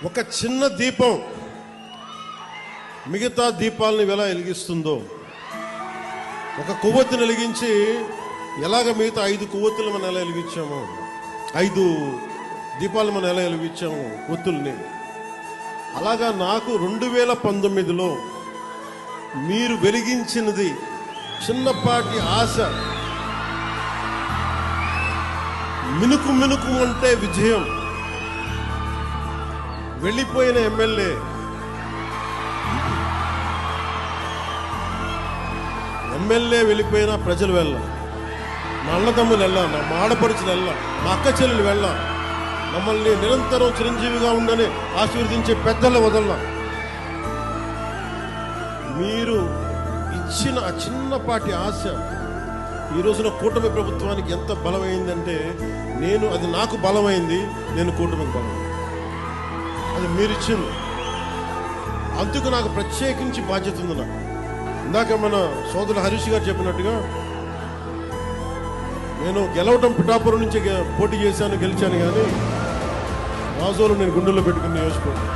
ఒక చిన్న దీపం మిగతా దీపాలను ఎలా వెలిగిస్తుందో, ఒక కొవ్వొత్తిని వెలిగించి ఎలాగ మిగతా 5 కొవ్వొత్తులు మనం ఎలా వెలిగించాము, 5 దీపాలు మనం ఎలా వెలిగించాము ఒత్తుల్ని, అలాగా నాకు 2019లో మీరు వెలిగించినది చిన్నపాటి ఆశ, మినుకు మినుకు అంటే విజయం. వెళ్ళిపోయిన ఎమ్మెల్యే వెళ్ళిపోయినా ప్రజలు వెళ్ళా, మా అన్నదమ్ములు వెళ్ళా, నా ఆడపడుచులు వెళ్ళా, మా అక్క చెల్లెలు వెళ్ళా, మమ్మల్ని నిరంతరం చిరంజీవిగా ఉండని ఆశీర్వదించే పెద్దలు వదల్లా. మీరు ఇచ్చిన ఆ చిన్నపాటి ఆశ ఈ రోజున కూటమి ప్రభుత్వానికి ఎంత బలమైందంటే, అది నాకు బలమైంది, నేను కూటమికి బలం, అది మీరు ఇచ్చింది. అందుకు నాకు ప్రత్యేకించి బాధ్యత ఉంది. నాకు ఇందాక మన సోదరుడు హరీష్ గారు చెప్పినట్టుగా, నేను గెలవటం పిఠాపురం నుంచి పోటీ చేశాను, గెలిచాను, కానీ రాజోలు నేను గుండెల్లో పెట్టుకుని నియోజకవర్గం.